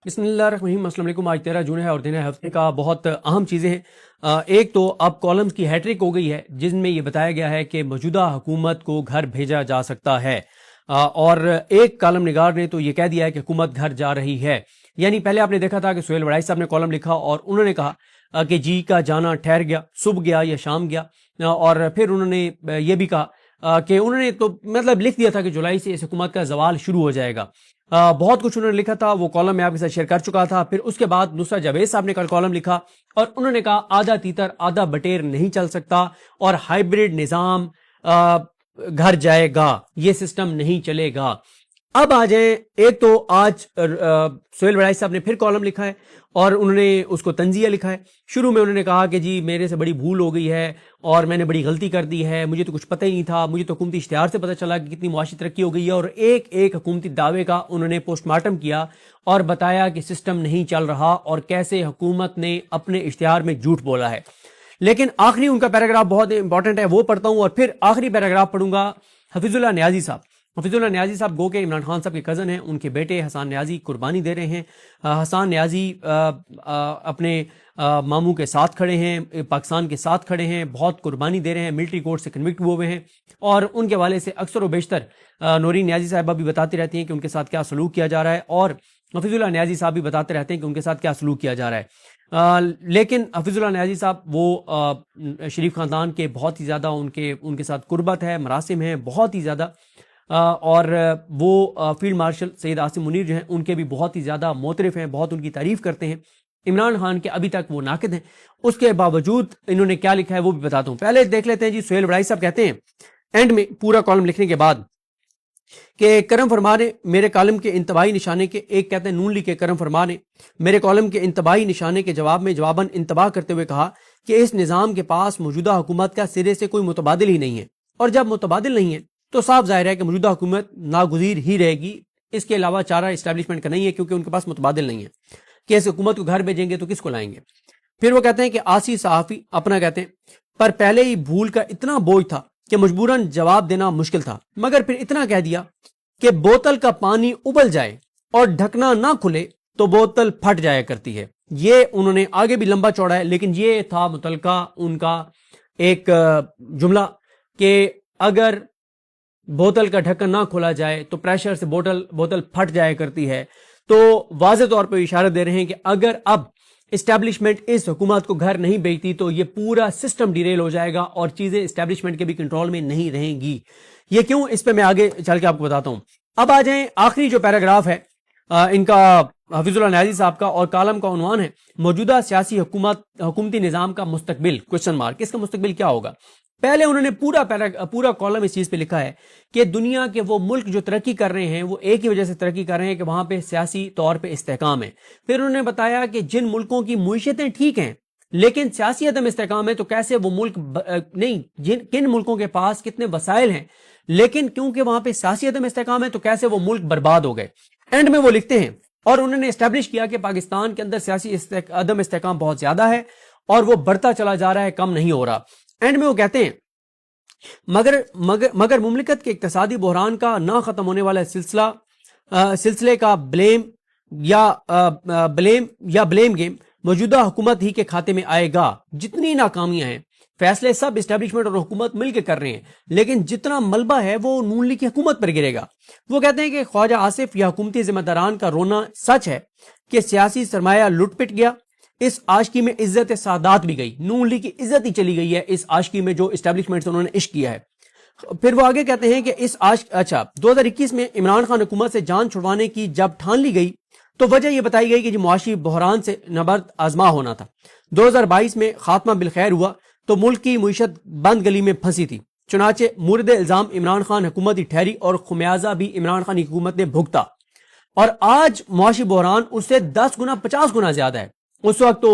بسم اللہ الرحمن الرحیم۔ السلام علیکم۔ آج 13 جون ہے اور دن ہے ہفتے کا بہت اہم چیزیں ہیں۔ ایک تو اب کالمز کی ہیٹرک ہو گئی ہے جن میں یہ بتایا گیا ہے کہ موجودہ حکومت کو گھر بھیجا جا سکتا ہے، اور ایک کالم نگار نے تو یہ کہہ دیا ہے کہ حکومت گھر جا رہی ہے۔ یعنی پہلے آپ نے دیکھا تھا کہ سہیل وڑائی صاحب نے کالم لکھا اور انہوں نے کہا کہ جی کا جانا ٹھہر گیا، صبح گیا یا شام گیا، اور پھر انہوں نے یہ بھی کہا کہ انہوں نے تو مطلب لکھ دیا تھا کہ جولائی سے اس حکومت کا زوال شروع ہو جائے گا۔ بہت کچھ انہوں نے لکھا تھا، وہ کالم میں آپ کے ساتھ شیئر کر چکا تھا۔ پھر اس کے بعد نصرت جاوید صاحب نے کل کالم لکھا اور انہوں نے کہا آدھا تیتر آدھا بٹیر نہیں چل سکتا اور ہائیبریڈ نظام گھر جائے گا، یہ سسٹم نہیں چلے گا۔ اب آ جائیں، ایک تو آج سہیل وڑائی صاحب نے پھر کالم لکھا ہے اور انہوں نے اس کو تنزیہ لکھا ہے۔ شروع میں انہوں نے کہا کہ جی میرے سے بڑی بھول ہو گئی ہے اور میں نے بڑی غلطی کر دی ہے، مجھے تو کچھ پتہ ہی نہیں تھا، مجھے تو حکومتی اشتہار سے پتہ چلا کہ کتنی معاشی ترقی ہو گئی ہے، اور ایک ایک حکومتی دعوے کا انہوں نے پوسٹ مارٹم کیا اور بتایا کہ سسٹم نہیں چل رہا اور کیسے حکومت نے اپنے اشتہار میں جھوٹ بولا ہے۔ لیکن آخری ان کا پیراگراف بہت امپورٹنٹ ہے، وہ پڑھتا ہوں اور پھر آخری پیراگراف پڑھوں گا حفیظ اللہ نیازی صاحب۔ حفیظ اللہ نیازی صاحب گو کہ عمران خان صاحب کے کزن ہیں، ان کے بیٹے حسان نیازی قربانی دے رہے ہیں۔ حسان نیازی اپنے ماموں کے ساتھ کھڑے ہیں، پاکستان کے ساتھ کھڑے ہیں، بہت قربانی دے رہے ہیں، ملٹری کورٹ سے کنوکٹ ہوئے ہیں، اور ان کے والے سے اکثر و بیشتر نورین نیازی صاحبہ بھی بتاتی رہتی ہیں کہ ان کے ساتھ کیا سلوک کیا جا رہا ہے، اور حفیظ اللہ نیازی صاحب بھی بتاتے رہتے ہیں کہ ان کے ساتھ کیا سلوک کیا جا رہا ہے۔ لیکن حفیظ اللہ نیازی صاحب وہ شریف خاندان کے بہت ہی زیادہ ان کے ساتھ قربت ہے، مراسم ہیں بہت ہی زیادہ، اور وہ فیلڈ مارشل سید عاصم منیر جو ہیں ان کے بھی بہت ہی زیادہ معترف ہیں، بہت ان کی تعریف کرتے ہیں۔ عمران خان کے ابھی تک وہ ناقد ہیں، اس کے باوجود انہوں نے کیا لکھا ہے وہ بھی بتاتا ہوں۔ پہلے دیکھ لیتے ہیں جی، سہیل وڑائی صاحب کہتے ہیں اینڈ میں پورا کالم لکھنے کے بعد کہ کرم فرما نے میرے کالم کے انتباہی نشانے کے، ایک کہتے ہیں نون لیگ کے کرم فرما نے میرے کالم کے انتباہی نشانے کے جواب میں جواباً انتباہ کرتے ہوئے کہا کہ اس نظام کے پاس موجودہ حکومت کا سرے سے کوئی متبادل ہی نہیں ہے، اور جب متبادل نہیں ہے تو صاف ظاہر ہے کہ موجودہ حکومت ناگزیر ہی رہے گی، اس کے علاوہ چارہ اسٹیبلشمنٹ کا نہیں ہے، کیونکہ ان کے پاس متبادل نہیں ہے کہ اس حکومت کو گھر بھیجیں گے تو کس کو لائیں گے۔ پھر وہ کہتے ہیں کہ آسی صحافی اپنا کہتے ہیں پر پہلے ہی بھول کا اتنا بوجھ تھا کہ مجبوراً جواب دینا مشکل تھا، مگر پھر اتنا کہہ دیا کہ بوتل کا پانی ابل جائے اور ڈھکنا نہ کھلے تو بوتل پھٹ جایا کرتی ہے۔ یہ انہوں نے آگے بھی لمبا چوڑا ہے، لیکن یہ تھا متعلقہ ان کا ایک جملہ کہ اگر بوتل کا ڈھکن نہ کھولا جائے تو پریشر سے بوتل پھٹ جایا کرتی ہے۔ تو واضح طور پہ اشارہ دے رہے ہیں کہ اگر اب اسٹیبلشمنٹ اس حکومت کو گھر نہیں بھیجتی تو یہ پورا سسٹم ڈیریل ہو جائے گا اور چیزیں اسٹیبلشمنٹ کے بھی کنٹرول میں نہیں رہیں گی۔ یہ کیوں، اس پہ میں آگے چل کے آپ کو بتاتا ہوں۔ اب آ جائیں آخری جو پیراگراف ہے ان کا حفیظ اللہ نیازی صاحب کا، اور کالم کا عنوان ہے موجودہ سیاسی حکومتی نظام کا مستقبل کوسچن مارک، اس کا مستقبل کیا ہوگا۔ پہلے انہوں نے پورا کالم اس چیز پہ لکھا ہے کہ دنیا کے وہ ملک جو ترقی کر رہے ہیں وہ ایک ہی وجہ سے ترقی کر رہے ہیں کہ وہاں پہ سیاسی طور پہ استحکام ہے۔ پھر انہوں نے بتایا کہ جن ملکوں کی معیشتیں ٹھیک ہیں لیکن سیاسی عدم استحکام ہے تو کیسے وہ ملک کن ملکوں کے پاس کتنے وسائل ہیں لیکن کیونکہ وہاں پہ سیاسی عدم استحکام ہے تو کیسے وہ ملک برباد ہو گئے۔ اینڈ میں وہ لکھتے ہیں اور انہوں نے اسٹیبلش کیا کہ پاکستان کے اندر سیاسی عدم استحکام بہت زیادہ ہے اور وہ بڑھتا چلا جا رہا ہے، کم نہیں ہو رہا۔ اینڈ میں وہ کہتے ہیں مگر مملکت کے اقتصادی بحران کا نہ ختم ہونے والا سلسلے کا بلیم گیم موجودہ حکومت ہی کے کھاتے میں آئے گا۔ جتنی ناکامیاں ہیں فیصلے سب اسٹیبلشمنٹ اور حکومت مل کے کر رہے ہیں، لیکن جتنا ملبہ ہے وہ نون لیگ کی حکومت پر گرے گا۔ وہ کہتے ہیں کہ خواجہ آصف یا حکومتی ذمہ داران کا رونا سچ ہے کہ سیاسی سرمایہ لٹ پٹ گیا، اس عاشقی میں عزت سادات بھی گئی، نون لیگ کی عزت ہی چلی گئی ہے اس عاشقی میں جو اسٹیبلشمنٹ سے انہوں نے عشق کیا ہے۔ پھر وہ آگے کہتے ہیں کہ اس 2021 میں عمران خان حکومت سے جان چھڑوانے کی جب ٹھان لی گئی تو وجہ یہ بتائی گئی کہ جو معاشی بحران سے نبرد آزما ہونا تھا۔ 2022 میں خاتمہ بالخیر ہوا تو ملک کی معیشت بند گلی میں پھنسی تھی، چنانچہ مورد الزام عمران خان حکومت ہی ٹھہری اور خمیازہ بھی عمران خان حکومت نے بھگتا، اور آج معاشی بحران اس سے 10 گنا 50 گنا زیادہ ہے۔ اس وقت تو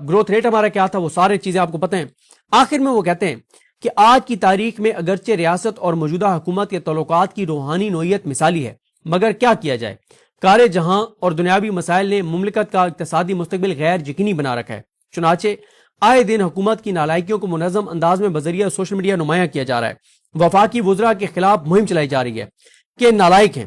گروتھ ریٹ ہمارا کیا تھا وہ سارے چیزیں آپ کو پتہ ہیں۔ آخر میں وہ کہتے ہیں کہ آج کی تاریخ میں اگرچہ ریاست اور موجودہ حکومت کے تعلقات کی روحانی نوعیت مثالی ہے، مگر کیا کیا جائے، کار جہاں اور دنیاوی مسائل نے مملکت کا اقتصادی مستقبل غیر یقینی بنا رکھا ہے۔ چنانچہ آئے دن حکومت کی نالائکیوں کو منظم انداز میں بذریعہ سوشل میڈیا نمایاں کیا جا رہا ہے۔ وفاقی وزراء کے خلاف مہم چلائی جا رہی ہے کہ نالائق ہیں،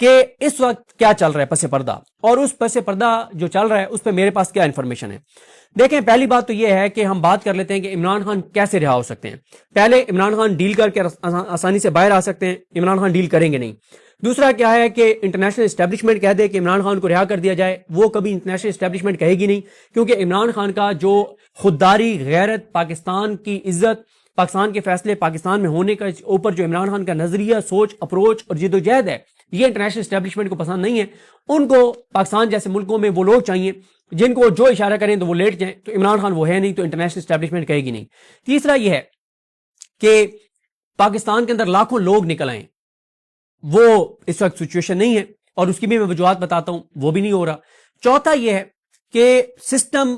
کہ اس وقت کیا چل رہا ہے پس پردہ، اور اس پس پردہ جو چل رہا ہے اس پہ میرے پاس کیا انفارمیشن ہے۔ دیکھیں، پہلی بات تو یہ ہے کہ ہم بات کر لیتے ہیں کہ عمران خان کیسے رہا ہو سکتے ہیں۔ پہلے عمران خان ڈیل کر کے آسانی سے باہر آ سکتے ہیں، عمران خان ڈیل کریں گے نہیں۔ دوسرا کیا ہے کہ انٹرنیشنل اسٹیبلشمنٹ کہہ دے کہ عمران خان کو رہا کر دیا جائے، وہ کبھی انٹرنیشنل اسٹیبلشمنٹ کہے گی نہیں، کیونکہ عمران خان کا جو خودداری، غیرت، پاکستان کی عزت، پاکستان کے فیصلے پاکستان میں ہونے کا اوپر جو عمران خان کا نظریہ، سوچ، اپروچ اور جد و جہد ہے، یہ انٹرنیشنل اسٹیبلشمنٹ کو پسند نہیں ہے۔ ان کو پاکستان جیسے ملکوں میں وہ لوگ چاہیے جن کو جو اشارہ کریں تو وہ لیٹ جائیں، تو عمران خان وہ ہے نہیں، تو انٹرنیشنل اسٹیبلشمنٹ کہے گی نہیں۔ تیسرا یہ ہے کہ پاکستان کے اندر لاکھوں لوگ نکل آئیں، وہ اس وقت سچویشن نہیں ہے، اور اس کی بھی میں وجوہات بتاتا ہوں، وہ بھی نہیں ہو رہا۔ چوتھا یہ ہے کہ سسٹم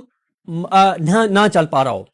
نہ چل پا رہا ہو،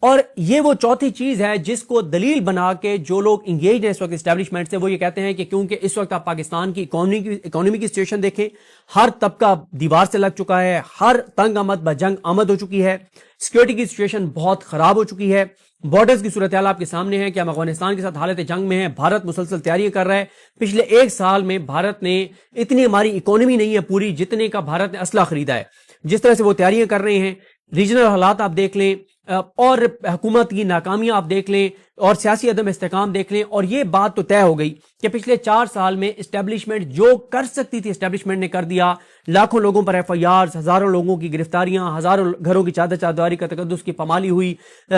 اور یہ وہ چوتھی چیز ہے جس کو دلیل بنا کے جو لوگ انگیج ہیں اس وقت اسٹیبلشمنٹ سے، وہ یہ کہتے ہیں کہ کیونکہ اس وقت آپ پاکستان کی اکانومی کی سچویشن دیکھیں، ہر طبقہ دیوار سے لگ چکا ہے، ہر تنگ آمد بجنگ آمد ہو چکی ہے، سیکورٹی کی سچویشن بہت خراب ہو چکی ہے، بارڈرز کی صورتحال آپ کے سامنے ہے کہ ہم افغانستان کے ساتھ حالت جنگ میں ہیں، بھارت مسلسل تیاریاں کر رہا ہے۔ پچھلے ایک سال میں بھارت نے اتنی، ہماری اکانومی نہیں ہے پوری جتنے کا بھارت نے اسلحہ خریدا ہے، جس طرح سے وہ تیاریاں کر رہے ہیں، ریجنل حالات آپ دیکھ لیں، اور حکومت کی ناکامیاں آپ دیکھ لیں، اور سیاسی عدم استحکام دیکھ لیں، اور یہ بات تو طے ہو گئی کہ پچھلے 4 سال میں اسٹیبلشمنٹ جو کر سکتی تھی اسٹیبلشمنٹ نے کر دیا۔ لاکھوں لوگوں پر ایف آئی آر، ہزاروں لوگوں کی گرفتاریاں، ہزاروں گھروں کی چادر چادری کا تقدس کی پامالی ہوئی،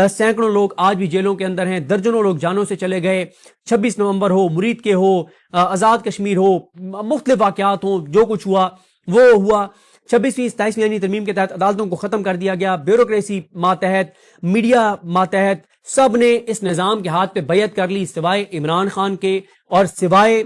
سینکڑوں لوگ آج بھی جیلوں کے اندر ہیں، درجنوں لوگ جانوں سے چلے گئے۔ 26 نومبر ہو، مرید کے ہو، آزاد کشمیر ہو، مختلف واقعات ہوں، جو کچھ ہوا وہ ہوا۔ 26ویں 27ویں ترمیم کے تحت عدالتوں کو ختم کر دیا گیا، بیوروکریسی ماتحت، میڈیا ماتحت، سب نے اس نظام کے ہاتھ پہ بیعت کر لی سوائے عمران خان کے اور سوائے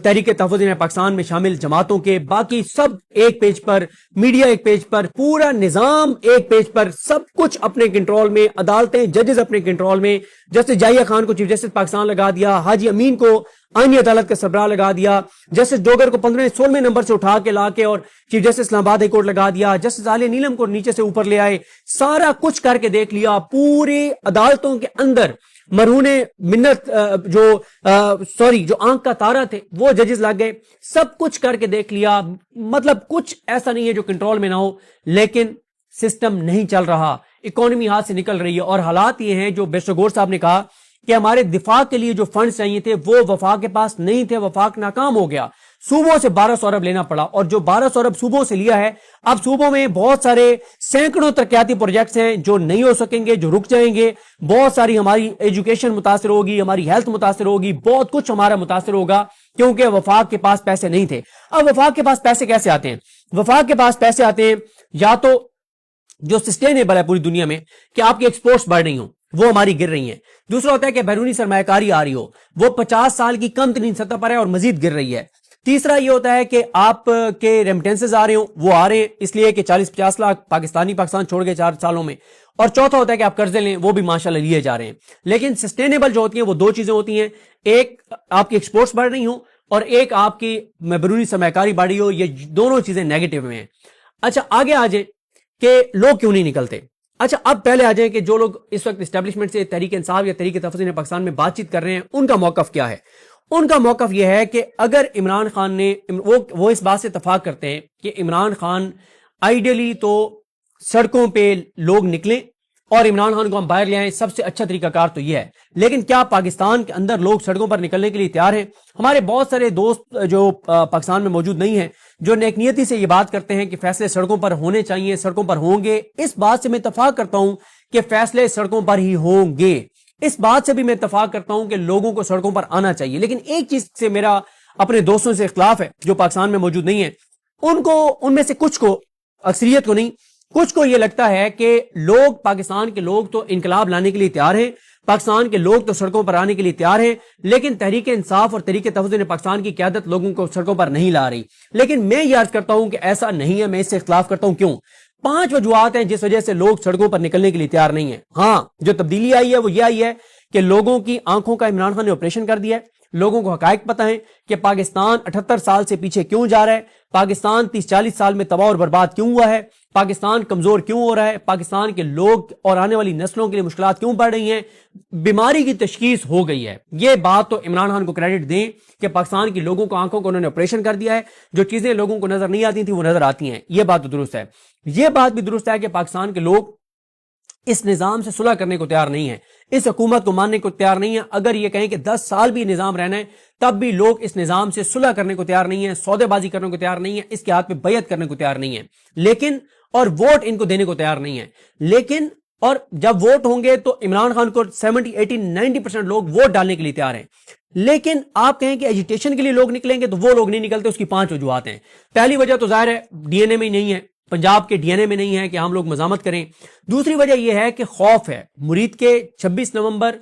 تحریک تحفظ پاکستان میں شامل جماعتوں کے۔ باقی سب ایک پیج پر، میڈیا ایک پیج پر، پورا نظام ایک پیج پر، سب کچھ اپنے کنٹرول میں، عدالتیں، ججز اپنے کنٹرول میں۔ جسٹس جائیہ خان کو چیف جسٹس پاکستان لگا دیا، حاجی امین کو آئینی عدالت کا سربراہ لگا دیا، جسٹس ڈوگر کو 15 16 نمبر سے اٹھا کے لا کے اور چیف جسٹس اسلام آباد ہائی کورٹ لگا دیا، جسٹس عالیہ نیلم کو نیچے سے اوپر لے آئے، سارا کچھ کر کے دیکھ لیا۔ پوری عدالتوں کے اندر مرہون منت جو آنکھ کا تارا تھے وہ ججز لگ گئے، سب کچھ کر کے دیکھ لیا، مطلب کچھ ایسا نہیں ہے جو کنٹرول میں نہ ہو، لیکن سسٹم نہیں چل رہا، اکانومی ہاتھ سے نکل رہی ہے۔ اور حالات یہ ہیں جو بیشگور صاحب نے کہا کہ ہمارے دفاع کے لیے جو فنڈز چاہیے تھے وہ وفاق کے پاس نہیں تھے، وفاق ناکام ہو گیا، صوبوں سے 1200 ارب لینا پڑا، اور جو 1200 ارب صوبوں سے لیا ہے، اب صوبوں میں بہت سارے سینکڑوں ترقیاتی پروجیکٹس ہیں جو نہیں ہو سکیں گے، جو رک جائیں گے، بہت ساری ہماری ایجوکیشن متاثر ہوگی، ہماری ہیلتھ متاثر ہوگی، بہت کچھ ہمارا متاثر ہوگا، کیونکہ وفاق کے پاس پیسے نہیں تھے۔ اب وفاق کے پاس پیسے کیسے آتے ہیں؟ وفاق کے پاس پیسے آتے ہیں یا تو جو سسٹینیبل ہے پوری دنیا میں کہ آپ کی ایکسپورٹس بڑھ رہی ہوں، وہ ہماری گر رہی ہیں۔ دوسرا ہوتا ہے کہ بیرونی سرمایہ کاری آ رہی ہو، وہ 50 سال کی کم ترین سطح پر ہے اور مزید گر رہی ہے۔ تیسرا یہ ہوتا ہے کہ آپ کے ریمیٹنسز آ رہے ہوں، وہ آ رہے ہیں اس لیے کہ 40-50 لاکھ پاکستان چھوڑ گئے 4 سالوں میں۔ اور چوتھا ہوتا ہے کہ آپ قرضے لیں، وہ بھی ماشاءاللہ لیے جا رہے ہیں۔ لیکن سسٹینیبل جو ہوتی ہیں وہ 2 چیزیں ہوتی ہیں، ایک آپ کی ایکسپورٹس بڑھ رہی ہوں اور ایک آپ کی بیرونی سرمایہ کاری بڑھ رہی ہو، یہ دونوں چیزیں نیگیٹو میں ہیں۔ اچھا آگے آ جائیں کہ لوگ کیوں نہیں نکلتے۔ اچھا اب پہلے آ جائیں کہ جو لوگ اس وقت اسٹیبلشمنٹ سے تحریک انصاف یا تحریک تحفظ پاکستان میں بات چیت کر رہے ہیں، ان کا موقف کیا ہے؟ ان کا موقف یہ ہے کہ اگر عمران خان نے وہ اس بات سے اتفاق کرتے ہیں کہ عمران خان آئیڈیلی تو سڑکوں پہ لوگ نکلیں اور عمران خان کو ہم باہر لے آئیں، سب سے اچھا طریقہ کار تو یہ ہے، لیکن کیا پاکستان کے اندر لوگ سڑکوں پر نکلنے کے لیے تیار ہیں؟ ہمارے بہت سارے دوست جو پاکستان میں موجود نہیں ہیں، جو نیک نیتی سے یہ بات کرتے ہیں کہ فیصلے سڑکوں پر ہونے چاہیے، سڑکوں پر ہوں گے، اس بات سے میں اتفاق کرتا ہوں کہ فیصلے سڑکوں پر ہی ہوں گے۔ اس بات سے بھی میں اتفاق کرتا ہوں کہ لوگوں کو سڑکوں پر آنا چاہیے، لیکن ایک چیز سے میرا اپنے دوستوں سے اختلاف ہے جو پاکستان میں موجود نہیں ہیں، ان میں سے کچھ کو، اکثریت کو نہیں، کچھ کو یہ لگتا ہے کہ لوگ، پاکستان کے لوگ تو انقلاب لانے کے لیے تیار ہیں، پاکستان کے لوگ تو سڑکوں پر آنے کے لیے تیار ہیں، لیکن تحریک انصاف اور تحریک تحفظ پاکستان کی قیادت لوگوں کو سڑکوں پر نہیں لا رہی۔ لیکن میں یہ عرض کرتا ہوں کہ ایسا نہیں ہے، میں اس سے اختلاف کرتا ہوں۔ کیوں؟ 5 وجوہات ہیں جس وجہ سے لوگ سڑکوں پر نکلنے کے لیے تیار نہیں ہیں۔ ہاں جو تبدیلی آئی ہے وہ یہ آئی ہے کہ لوگوں کی آنکھوں کا عمران خان نے آپریشن کر دیا ہے، لوگوں کو حقائق پتہ ہیں کہ پاکستان 78 سال سے پیچھے کیوں جا رہا ہے، پاکستان 30-40 سال میں تباہ اور برباد کیوں ہوا ہے، پاکستان کمزور کیوں ہو رہا ہے، پاکستان کے لوگ اور آنے والی نسلوں کے لیے مشکلات کیوں بڑھ رہی ہیں، بیماری کی تشخیص ہو گئی ہے۔ یہ بات تو عمران خان کو کریڈٹ دیں کہ پاکستان کی لوگوں کو آنکھوں کو انہوں نے آپریشن کر دیا ہے، جو چیزیں لوگوں کو نظر نہیں آتی تھیں وہ نظر آتی ہیں، یہ بات تو درست ہے۔ یہ بات بھی درست ہے کہ پاکستان کے لوگ اس نظام سے صلح کرنے کو تیار نہیں ہے، اس حکومت کو ماننے کو تیار نہیں ہے۔ اگر یہ کہیں کہ 10 سال بھی نظام رہنا ہے تب بھی لوگ اس نظام سے صلح کرنے کو تیار نہیں ہے، سودے بازی کرنے کو تیار نہیں ہے، اس کے ہاتھ پہ بیعت کرنے کو تیار نہیں ہے، لیکن اور ووٹ ان کو دینے کو تیار نہیں ہے۔ لیکن اور جب ووٹ ہوں گے تو عمران خان کو 70 80 90% لوگ ووٹ ڈالنے کے لیے تیار ہیں، لیکن آپ کہیں کہ ایجیٹیشن کے لیے لوگ نکلیں گے تو وہ لوگ نہیں نکلتے۔ اس کی 5 وجوہات ہیں۔ پہلی وجہ تو ظاہر ہے ڈی این اے میں نہیں ہے، پنجاب کے ڈی این اے میں نہیں ہے کہ ہم لوگ مزاحمت کریں۔ دوسری وجہ یہ ہے کہ خوف ہے، مرید کے 26 نومبر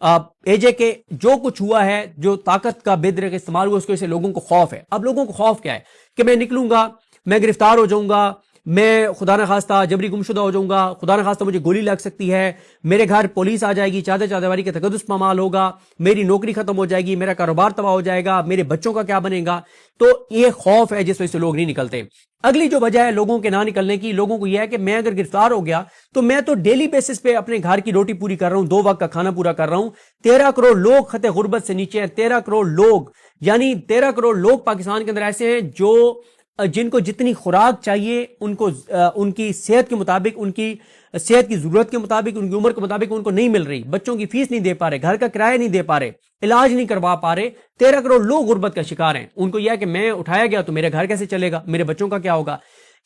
اے جے کے جو کچھ ہوا ہے، جو طاقت کا بے دریغ استعمال ہوا، اس کی وجہ سے لوگوں کو خوف ہے۔ اب لوگوں کو خوف کیا ہے کہ میں نکلوں گا، میں گرفتار ہو جاؤں گا، میں خدا نہ خواستہ جبری گمشدہ ہو جاؤں گا، خدا نہ خواستہ مجھے گولی لگ سکتی ہے، میرے گھر پولیس آ جائے گی، چادر چادرواری کا تقدس پامال ہوگا، میری نوکری ختم ہو جائے گی، میرا کاروبار تباہ ہو جائے گا، میرے بچوں کا کیا بنے گا۔ تو یہ خوف ہے جس وجہ سے لوگ نہیں نکلتے۔ اگلی جو وجہ ہے لوگوں کے نہ نکلنے کی، لوگوں کو یہ ہے کہ میں اگر گرفتار ہو گیا تو میں تو ڈیلی بیسس پہ اپنے گھر کی روٹی پوری کر رہا ہوں، 2 وقت کا کھانا پورا کر رہا ہوں۔ 13 کروڑ لوگ خطے غربت سے نیچے ہیں، 13 کروڑ لوگ، یعنی 13 کروڑ لوگ پاکستان کے اندر ایسے ہیں جو جن کو جتنی خوراک چاہیے ان کو ان کی صحت کے مطابق، ان کی صحت کی ضرورت کے مطابق، ان کی عمر کے مطابق ان کو نہیں مل رہی، بچوں کی فیس نہیں دے پا رہے، گھر کا کرایہ نہیں دے پا رہے، علاج نہیں کروا پا رہے۔ 13 کروڑ لوگ غربت کا شکار ہیں۔ ان کو یہ ہے کہ میں اٹھایا گیا تو میرے گھر کیسے چلے گا، میرے بچوں کا کیا ہوگا۔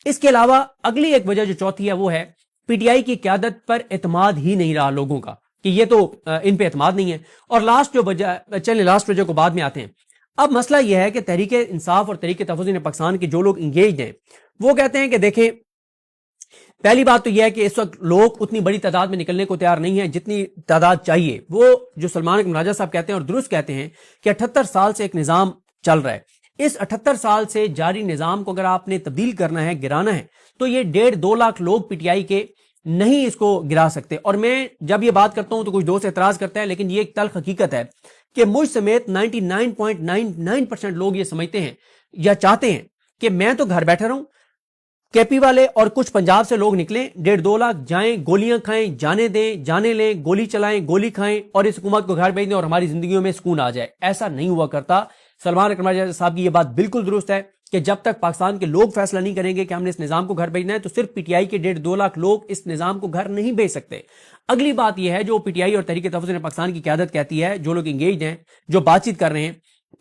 اس کے علاوہ اگلی ایک وجہ جو چوتھی ہے وہ ہے پی ٹی آئی کی قیادت پر اعتماد ہی نہیں رہا لوگوں کا، کہ یہ تو ان پہ اعتماد نہیں ہے۔ اور لاسٹ جو وجہ، چلیں لاسٹ وجہ کو بعد میں آتے ہیں۔ اب مسئلہ یہ ہے کہ تحریک انصاف اور تحریک تحفظ پاکستان کے جو لوگ انگیجڈ ہیں وہ کہتے ہیں کہ دیکھیں، پہلی بات تو یہ ہے کہ اس وقت لوگ اتنی بڑی تعداد میں نکلنے کو تیار نہیں ہے جتنی تعداد چاہیے۔ وہ جو سلمان اکرم راجہ صاحب کہتے ہیں اور درست کہتے ہیں کہ 78 سال سے ایک نظام چل رہا ہے، اس 78 سال سے جاری نظام کو اگر آپ نے تبدیل کرنا ہے، گرانا ہے، تو یہ 1.5-2 لاکھ لوگ پی ٹی آئی کے نہیں اس کو گرا سکتے۔ اور میں جب یہ بات کرتا ہوں تو کچھ دوست اعتراض کرتا ہے، لیکن یہ ایک تلخ حقیقت ہے کہ مجھ سمیت 99.99% لوگ یہ سمجھتے ہیں یا چاہتے ہیں کہ میں تو گھر بیٹھا رہوں، کے پی والے اور کچھ پنجاب سے لوگ نکلیں، 1.5-2 لاکھ جائیں، گولیاں کھائیں، جانے دیں، جانے لیں، گولی چلائیں، گولی کھائیں اور اس حکومت کو گھر بھیج دیں اور ہماری زندگیوں میں سکون آ جائے۔ ایسا نہیں ہوا کرتا۔ سلمان اکرم راجہ صاحب کی یہ بات بالکل درست ہے کہ جب تک پاکستان کے لوگ فیصلہ نہیں کریں گے کہ ہم نے اس نظام کو گھر بھیجنا ہے تو صرف پی ٹی آئی کے 1.5-2 لاکھ لوگ اس نظام کو گھر نہیں بھیج سکتے۔ اگلی بات یہ ہے جو پی ٹی آئی اور تحریک تحفظ پاکستان کی قیادت کہتی ہے، جو لوگ انگیجڈ ہیں، جو بات چیت کر رہے ہیں،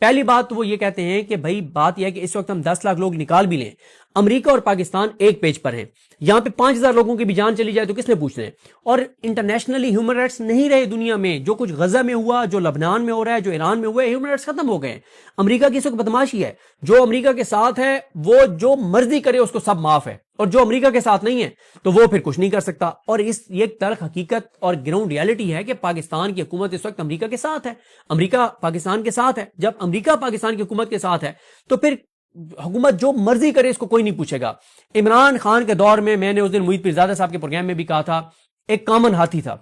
پہلی بات تو وہ یہ کہتے ہیں کہ بھائی بات یہ ہے کہ اس وقت ہم 10 لاکھ لوگ نکال بھی لیں، امریکہ اور پاکستان ایک پیج پر ہیں، یہاں پہ 5000 لوگوں کی بھی جان چلی جائے تو کس نے پوچھنا ہے؟ اور انٹرنیشنلی ہیومن رائٹس نہیں رہے دنیا میں، جو کچھ غزہ میں ہوا، جو لبنان میں ہو رہا ہے، جو ایران میں ہوا ہے، ہیومن رائٹس ختم ہو گئے ہیں۔ امریکہ کی اس وقت بدماشی ہے، جو امریکہ کے ساتھ ہے وہ جو مرضی کرے اس کو سب معاف ہے، اور جو امریکہ کے ساتھ نہیں ہے تو وہ پھر کچھ نہیں کر سکتا۔ اور یہ ایک تلخ حقیقت اور گراؤنڈ ریالٹی ہے کہ پاکستان کی حکومت اس وقت امریکہ کے ساتھ ہے، امریکہ پاکستان کے ساتھ ہے۔ جب امریکہ پاکستان کی حکومت کے ساتھ ہے تو پھر حکومت جو مرضی کرے اس کو کوئی نہیں پوچھے گا۔ عمران خان کے دور میں نے اس دن محیط پیرزادہ صاحب کے پروگرام میں بھی کہا تھا، ایک کامن ہاتھی تھا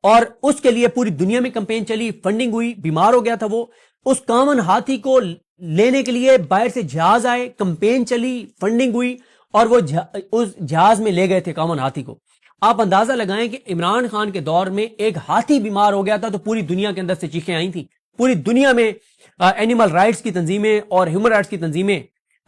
اور اس کے لیے پوری دنیا میں کمپین چلی، فنڈنگ ہوئی، بیمار ہو گیا تھا وہ، اس کامن ہاتھی کو لینے کے لیے باہر سے جہاز آئے، کمپین چلی، فنڈنگ ہوئی اور وہ اس جہاز میں لے گئے تھے کامن ہاتھی کو۔ آپ اندازہ لگائیں کہ عمران خان کے دور میں ایک ہاتھی بیمار ہو گیا تھا تو پوری دنیا کے اندر سے چیخیں آئی تھیں، پوری دنیا میں اینیمل رائٹس کی تنظیمیں اور ہیومن رائٹس کی تنظیمیں،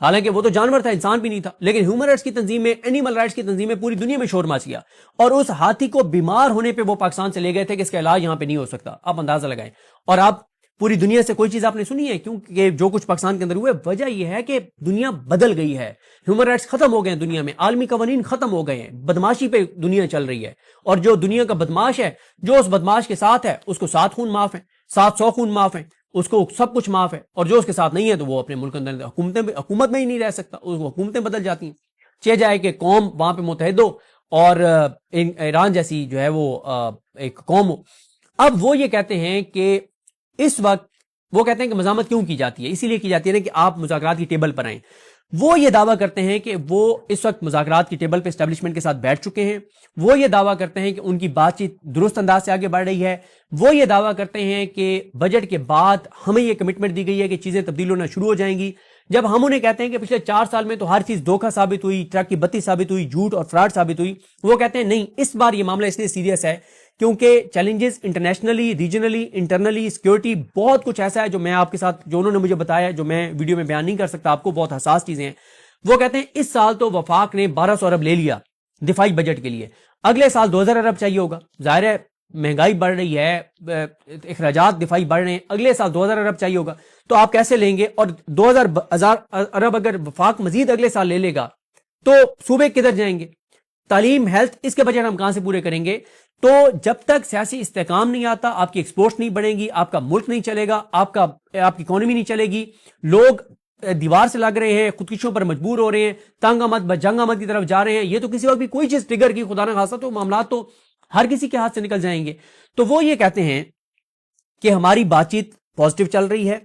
حالانکہ وہ تو جانور تھا، انسان بھی نہیں تھا، لیکن ہیومن رائٹس کی تنظیمیں، اینیمل رائٹس کی تنظیمیں پوری دنیا میں شور مچ گیا، اور اس ہاتھی کو بیمار ہونے پہ وہ پاکستان سے لے گئے تھے کہ اس کا علاج یہاں پہ نہیں ہو سکتا۔ آپ اندازہ لگائیں۔ اور آپ پوری دنیا سے کوئی چیز آپ نے سنی ہے؟ کیونکہ جو کچھ پاکستان کے اندر ہوئے، وجہ یہ ہے کہ دنیا بدل گئی ہے، ہیومن رائٹس ختم ہو گئے ہیں دنیا میں، عالمی قوانین ختم ہو گئے ہیں، بدماشی پہ دنیا چل رہی ہے، اور جو دنیا کا بدماش ہے، جو اس بدماش کے ساتھ ہے اس کو 7 خون معاف ہیں، 700 خون معاف ہیں، اس کو سب کچھ معاف ہے، اور جو اس کے ساتھ نہیں ہے تو وہ اپنے ملک اندر حکومت میں ہی نہیں رہ سکتا، اس حکومتیں بدل جاتی ہیں، چاہے جائے کہ قوم وہاں پہ متحد ہو اور ایران جیسی جو ہے وہ ایک قوم ہو۔ اب وہ یہ کہتے ہیں کہ اس وقت وہ کہتے ہیں کہ مزاحمت کیوں کی جاتی ہے؟ اسی لیے کی جاتی ہے نا کہ آپ مذاکرات کی ٹیبل پر آئیں۔ وہ یہ دعویٰ کرتے ہیں کہ وہ اس وقت مذاکرات کی ٹیبل پہ اسٹیبلشمنٹ کے ساتھ بیٹھ چکے ہیں، وہ یہ دعویٰ کرتے ہیں کہ ان کی بات چیت درست انداز سے آگے بڑھ رہی ہے، وہ یہ دعویٰ کرتے ہیں کہ بجٹ کے بعد ہمیں یہ کمٹمنٹ دی گئی ہے کہ چیزیں تبدیل ہونا شروع ہو جائیں گی، جب ہم انہیں کہتے ہیں کہ پچھلے 4 سال میں تو ہر چیز دھوکہ ثابت ہوئی، ٹرک کی بتی ثابت ہوئی، جھوٹ اور فراڈ ثابت ہوئی، وہ کہتے ہیں نہیں، اس بار یہ معاملہ اس لیے سیریس ہے کیونکہ challenges internationally, regionally, internally, security, بہت کچھ ایسا ہے جو میں آپ کے ساتھ، جو انہوں نے مجھے بتایا، جو میں ویڈیو میں بیان نہیں کر سکتا آپ کو، بہت حساس چیزیں ہیں۔ وہ کہتے ہیں اس سال تو وفاق نے 1200 ارب لے لیا دفاعی بجٹ کے لیے، اگلے سال 2000 ارب چاہیے ہوگا، ظاہر ہے مہنگائی بڑھ رہی ہے، اخراجات دفاعی بڑھ رہے ہیں، اگلے سال 2000 ارب چاہیے ہوگا، تو آپ کیسے لیں گے؟ اور 2000 ارب اگر وفاق مزید اگلے سال لے لے گا تو صوبے کدھر جائیں گے؟ تعلیم، ہیلتھ، اس کے بجٹ ہم کہاں سے پورے کریں گے؟ تو جب تک سیاسی استحکام نہیں آتا، آپ کی ایکسپورٹ نہیں بڑھے گی، آپ کا ملک نہیں چلے گا، آپ کی اکانومی نہیں چلے گی، لوگ دیوار سے لگ رہے ہیں، خودکشیوں پر مجبور ہو رہے ہیں، تنگ آمد بجنگ آمد کی طرف جا رہے ہیں، یہ تو کسی وقت بھی کوئی چیز ٹریگر کی خدا نہ خاصہ تو معاملات تو ہر کسی کے ہاتھ سے نکل جائیں گے۔ تو وہ یہ کہتے ہیں کہ ہماری بات چیت پازیٹیو چل رہی ہے،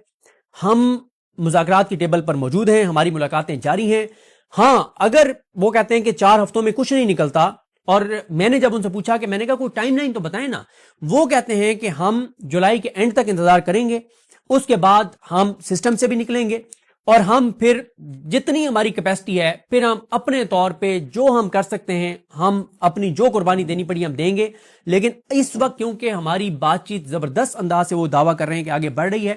ہم مذاکرات کی ٹیبل پر موجود ہیں، ہماری ملاقاتیں جاری ہیں، ہاں اگر وہ کہتے ہیں کہ 4 ہفتوں میں کچھ نہیں نکلتا، اور میں نے جب ان سے پوچھا کہ میں نے کہا کوئی ٹائم لائن تو بتائیں نا، وہ کہتے ہیں کہ ہم جولائی کے اینڈ تک انتظار کریں گے، اس کے بعد ہم سسٹم سے بھی نکلیں گے، اور ہم پھر جتنی ہماری کیپیسٹی ہے پھر ہم اپنے طور پہ جو ہم کر سکتے ہیں، ہم اپنی جو قربانی دینی پڑی ہم دیں گے، لیکن اس وقت کیونکہ ہماری بات چیت زبردست انداز سے وہ دعویٰ کر رہے ہیں کہ آگے بڑھ رہی ہے،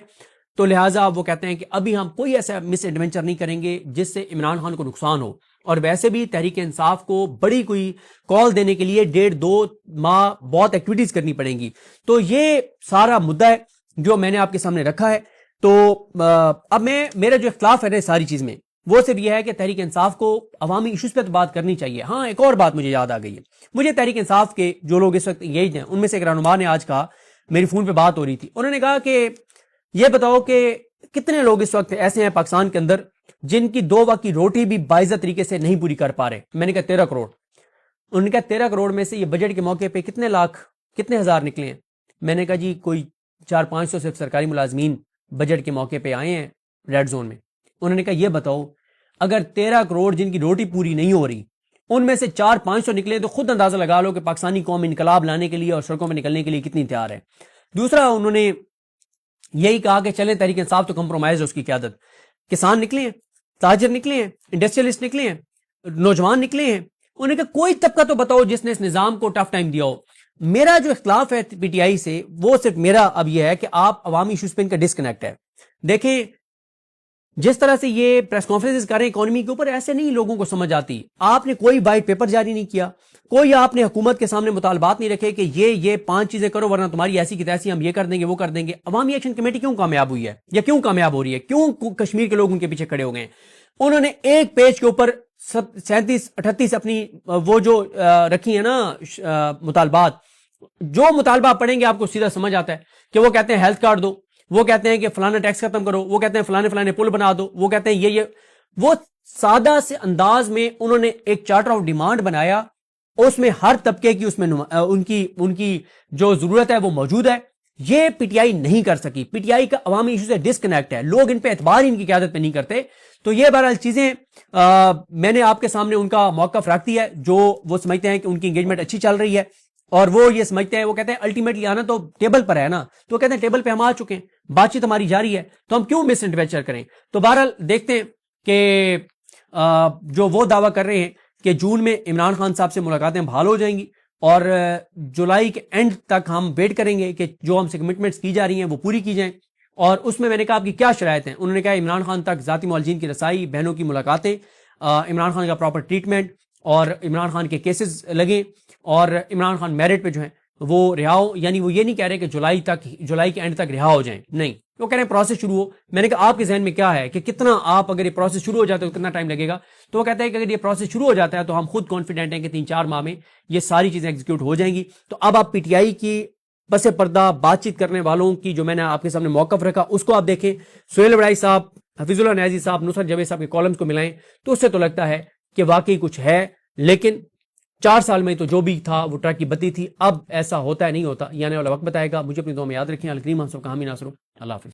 تو لہٰذا وہ کہتے ہیں کہ ابھی ہم کوئی ایسا مس ایڈونچر نہیں کریں گے جس سے عمران خان کو نقصان ہو، اور ویسے بھی تحریک انصاف کو بڑی کوئی کال دینے کے لیے 1.5-2 ماہ بہت ایکٹیویٹیز کرنی پڑیں گی۔ تو یہ سارا مدعا ہے جو میں نے آپ کے سامنے رکھا ہے۔ تو اب میرا جو اختلاف ہے نا ساری چیز میں، وہ صرف یہ ہے کہ تحریک انصاف کو عوامی ایشوز پہ تو بات کرنی چاہیے۔ ہاں ایک اور بات مجھے یاد آ گئی ہے، مجھے تحریک انصاف کے جو لوگ اس وقت انگیجڈ ہیں ان میں سے ایک رہنما نے آج کہا، میری فون پہ بات ہو رہی تھی، انہوں نے کہا کہ یہ بتاؤ کہ کتنے لوگ اس وقت ایسے ہیں پاکستان کے اندر جن کی 2 وقت کی روٹی بھی باعزت طریقے سے نہیں پوری کر پا رہے؟ میں نے کہا 13 کروڑ۔ انہوں نے کہا 13 کروڑ میں سے یہ بجٹ کے موقع پہ کتنے لاکھ، کتنے ہزار نکلے ہیں؟ میں نے کہا جی کوئی 400-500 صرف سرکاری ملازمین بجٹ کے موقع پہ آئے ہیں ریڈ زون میں۔ انہوں نے کہا یہ بتاؤ اگر 13 کروڑ جن کی روٹی پوری نہیں ہو رہی ان میں سے 400-500 نکلے تو خود اندازہ لگا لو کہ پاکستانی قوم انقلاب لانے کے لیے اور سڑکوں میں نکلنے کے لیے کتنی تیار ہے۔ دوسرا انہوں نے یہی کہا کہ چلیں تحریک انصاف تو کمپرومائز ہے اس کی قیادت، کسان نکلے ہیں، تاجر نکلے ہیں، انڈسٹریلسٹ نکلے ہیں، نوجوان نکلے ہیں، انہوں نے کہا کوئی طبقہ تو بتاؤ جس نے اس نظام کو ٹف ٹائم دیا ہو۔ میرا جو اختلاف ہے پی ٹی آئی سے وہ صرف میرا اب یہ ہے کہ آپ عوامی ایشوز پہ ان کا ڈسکنیکٹ ہے۔ دیکھیں جس طرح سے یہ پریس کانفرنسز کر رہے ہیں اکانومی کے اوپر، ایسے نہیں لوگوں کو سمجھ آتی۔ آپ نے کوئی وائٹ پیپر جاری نہیں کیا، کوئی آپ نے حکومت کے سامنے مطالبات نہیں رکھے کہ یہ 5 چیزیں کرو ورنہ تمہاری ایسی کی تیسی ہم یہ کر دیں گے وہ کر دیں گے۔ عوامی ایکشن کمیٹی کیوں کامیاب ہوئی ہے یا کیوں کامیاب ہو رہی ہے؟ کیوں کشمیر کے لوگ ان کے پیچھے کھڑے ہو گئے ہیں؟ انہوں نے ایک پیج کے اوپر 37-38 اپنی وہ جو رکھی ہیں نا مطالبات، جو مطالبہ پڑھیں گے آپ کو سیدھا سمجھ آتا ہے کہ وہ کہتے ہیں ہیلتھ کارڈ دو، وہ کہتے ہیں کہ فلانا ٹیکس ختم کرو، وہ کہتے ہیں فلانے پل بنا دو، وہ کہتے ہیں یہ وہ سادہ سے انداز میں انہوں نے ایک چارٹر آف ڈیمانڈ بنایا، اس میں ہر طبقے کی اس میں ان کی جو ضرورت ہے وہ موجود ہے۔ یہ پی ٹی آئی نہیں کر سکی، پی ٹی آئی کا عوامی ایشو سے ڈسکنیکٹ ہے، لوگ ان پہ اعتبار ان کی قیادت پہ نہیں کرتے۔ تو یہ بہرحال چیزیں میں نے آپ کے سامنے ان کا موقف رکھ دیا ہے، جو وہ سمجھتے ہیں کہ ان کی انگیجمنٹ اچھی چل رہی ہے، اور وہ یہ سمجھتے ہیں، وہ کہتے ہیں الٹیمیٹلی آنا تو ٹیبل پر ہے نا، تو وہ کہتے ہیں ٹیبل پہ ہم آ چکے ہیں، بات چیت ہماری جاری ہے، تو ہم کیوں مس انٹرویچر کریں؟ تو بہرحال دیکھتے ہیں کہ جو وہ دعویٰ کر رہے ہیں کہ جون میں عمران خان صاحب سے ملاقاتیں بحال ہو جائیں گی، اور جولائی کے اینڈ تک ہم ویٹ کریں گے کہ جو ہم سے کمٹمنٹس کی جا رہی ہیں وہ پوری کی جائیں۔ اور اس میں نے کہا آپ کی کیا شرائط ہیں؟ انہوں نے کہا عمران خان تک ذاتی معالجین کی رسائی، بہنوں کی ملاقاتیں، عمران خان کا پراپر ٹریٹمنٹ، اور عمران خان کے کیسز لگیں، اور عمران خان میرٹ پہ جو ہیں وہ رہا ہو۔ یعنی وہ یہ نہیں کہہ رہے کہ جولائی کے اینڈ تک رہا ہو جائیں، نہیں، وہ کہہ رہے ہیں پروسیس شروع ہو۔ میں نے کہا آپ کے ذہن میں کیا ہے کہ کتنا آپ اگر یہ پروسیس شروع ہو جاتا ہے تو کتنا ٹائم لگے گا؟ تو وہ کہتے ہیں کہ اگر یہ پروسیس شروع ہو جاتا ہے تو ہم خود کانفیڈنٹ ہیں کہ 3-4 ماہ میں یہ ساری چیزیں ایگزیکیوٹ ہو جائیں گی۔ تو اب آپ پی ٹی آئی کی پس پردہ بات چیت کرنے والوں کی جو میں نے آپ کے سامنے موقف رکھا اس کو آپ دیکھیں، سہیل وڑائی صاحب، حفیظ اللہ نیازی صاحب، نصرت جاوید صاحب کے کالمز کو ملائیں تو اس سے تو لگتا ہے کہ واقعی کچھ ہے، لیکن 4 سال میں تو جو بھی تھا وہ ٹرک کی بتی تھی، اب ایسا ہوتا ہے نہیں ہوتا، یعنی والا وقت بتائے گا۔ مجھے اپنی دعا میں یاد رکھیں۔ الکریم ہم سب کا حامی ناصر ہوں۔ اللہ حافظ۔